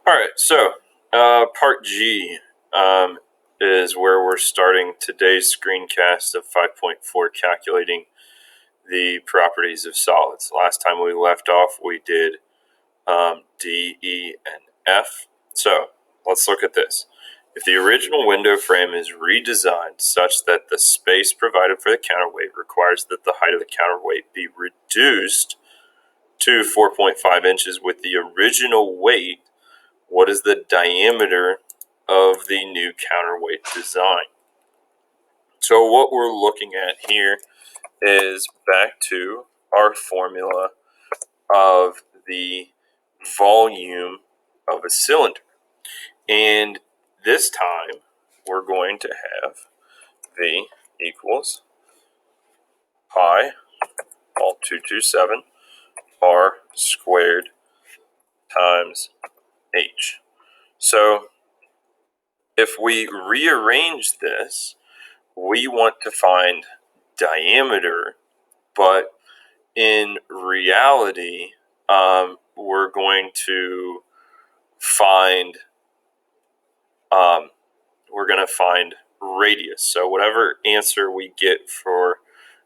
All right, so part G is where we're starting today's screencast of 5.4, calculating the properties of solids. Last time we left off, we did D, E, and F. So let's look at this. If the original window frame is redesigned such that the space provided for the counterweight requires that the height of the counterweight be reduced to 4.5 inches with the original weight, what is the diameter of the new counterweight design? So what we're looking at here is back to our formula of the volume of a cylinder. And this time we're going to have V equals pi all 227 r squared times h. So if we rearrange this, we want to find diameter, but in reality, we're going to find radius. So whatever answer we get for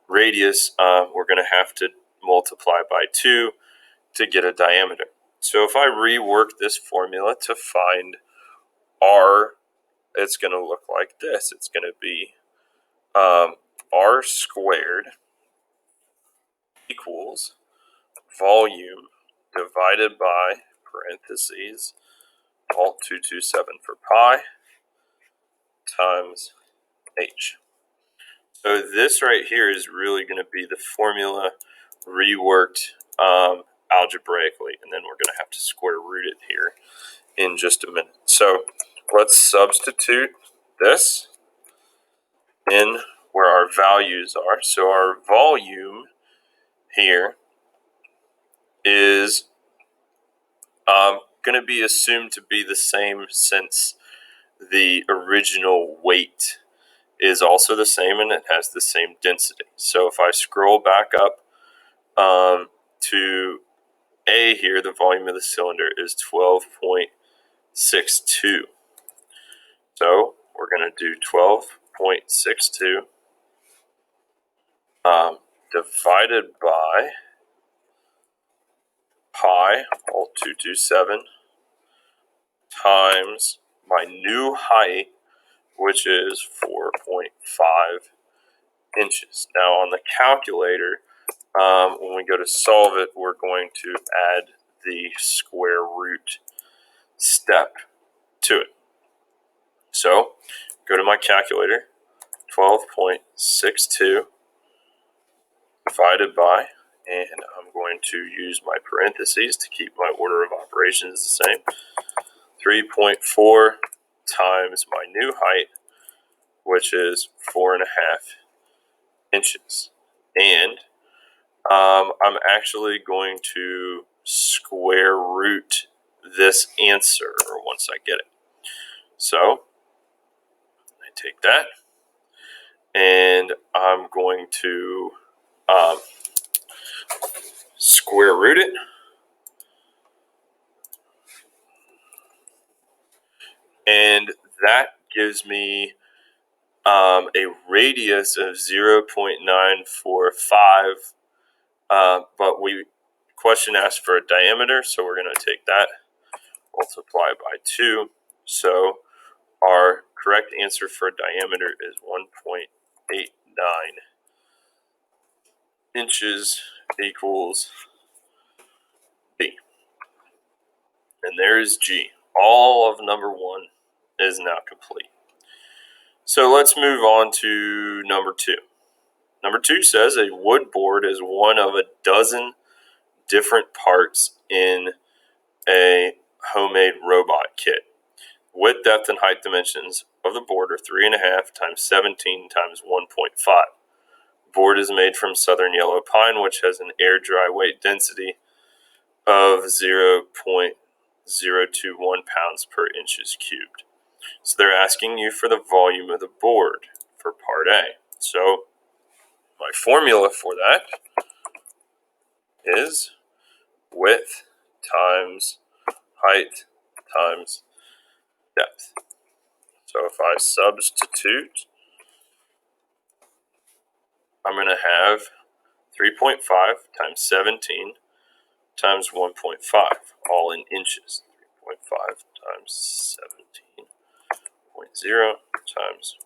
radius, we're going to have to multiply by 2 to get a diameter. So if I rework this formula to find r, it's going to look like this. It's going to be r squared equals volume divided by parentheses all 227 for pi times h. So this right here is really going to be the formula reworked algebraically, and then we're going to have to square root it here in just a minute. So let's substitute this in where our values are. So our volume here is going to be assumed to be the same, since the original weight is also the same and it has the same density. So if I scroll back up to A here, the volume of the cylinder is 12.62. So we're going to do 12.62 divided by pi, all 227, times my new height, which is 4.5 inches. Now on the calculator, when we go to solve it, we're going to add the square root step to it. So go to my calculator, 12.62 divided by, and I'm going to use my parentheses to keep my order of operations the same, 3.4 times my new height, which is 4.5 inches. And I'm actually going to square root this answer once I get it. So I take that and I'm going to square root it. And that gives me a radius of 0.945, but question asked for a diameter, so we're going to take that, multiply by 2. So our correct answer for diameter is 1.89 inches equals B. And there is G. All of number 1 is now complete. So let's move on to number 2. Number 2 says a wood board is one of a dozen different parts in a homemade robot kit. Width, depth, and height dimensions of the board are 3.5 times 17 times 1.5. The board is made from southern yellow pine, which has an air dry weight density of 0.021 pounds per inches cubed. So they're asking you for the volume of the board for part A. So my formula for that is width times height times depth. So if I substitute, I'm going to have 3.5 times 17 times 1.5, all in inches. 3.5 times 17.0 times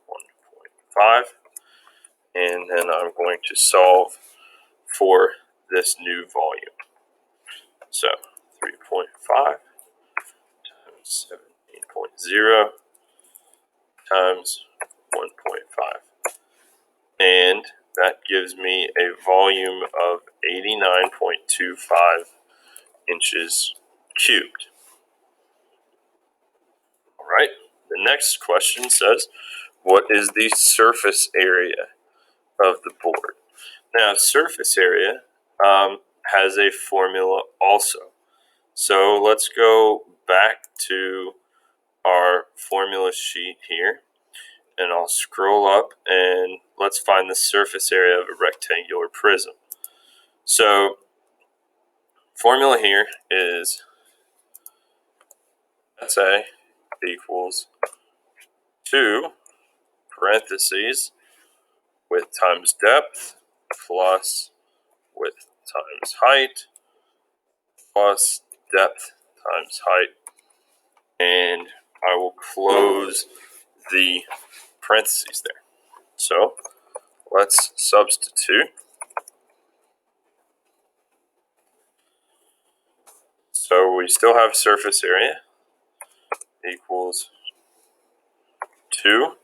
1.5. And then I'm going to solve for this new volume. So 3.5 times 17.0 times 1.5. And that gives me a volume of 89.25 inches cubed. All right, the next question says, what is the surface area of the board? Now, surface area has a formula also. So let's go back to our formula sheet here, and I'll scroll up and let's find the surface area of a rectangular prism. So formula here is SA equals 2 parentheses width times depth plus width times height plus depth times height, and I will close the parentheses there. So let's substitute. So we still have surface area equals 2,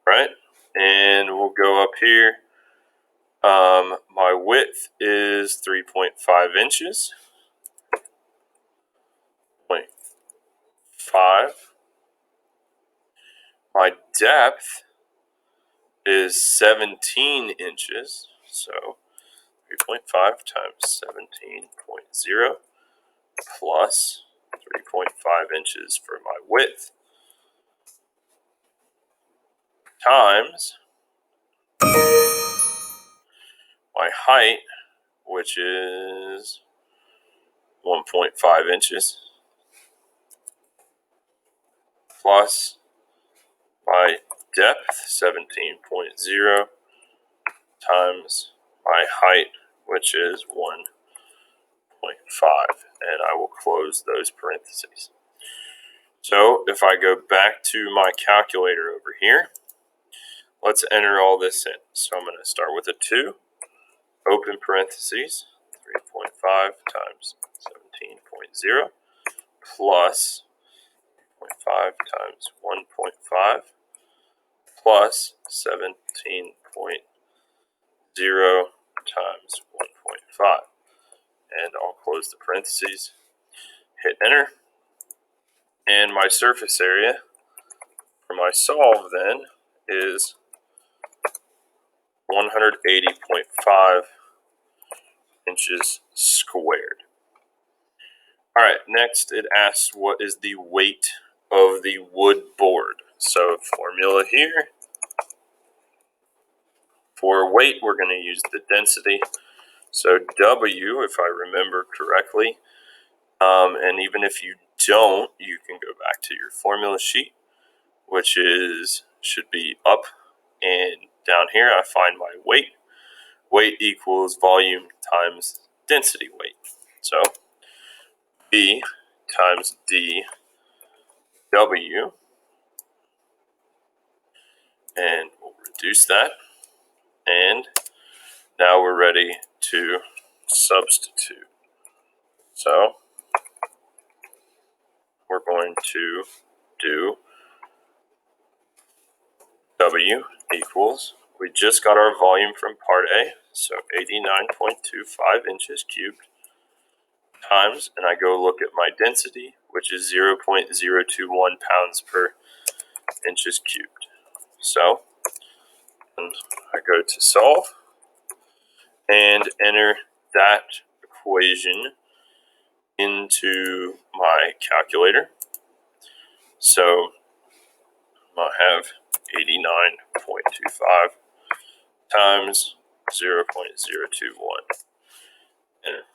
right? And we'll go up here. My width is 3.5 inches. 0.5. My depth is 17 inches. So 3.5 times 17.0 plus 3.5 inches for my width times my height, which is 1.5 inches, plus my depth, 17.0, times my height, which is 1.5, and I will close those parentheses. So if I go back to my calculator over here, let's enter all this in. So I'm going to start with a 2, open parentheses, 3.5 times 17.0 plus 0.5 times 1.5 plus 17.0 times 1.5. And I'll close the parentheses, hit enter, and my surface area for my solve then is 180.5 inches squared. All right, next it asks what is the weight of the wood board. So formula here, for weight we're going to use the density. So W, if I remember correctly, and even if you don't, you can go back to your formula sheet, which should be up, and down here I find my weight. Weight equals volume times density weight. So B times dW, and we'll reduce that. And now we're ready to substitute. So we're going to do W equals, we just got our volume from part A, so 89.25 inches cubed, times, and I go look at my density, which is 0.021 pounds per inches cubed. So, and I go to solve and enter that equation into my calculator. So I have 89.25 times 0.021. Enter.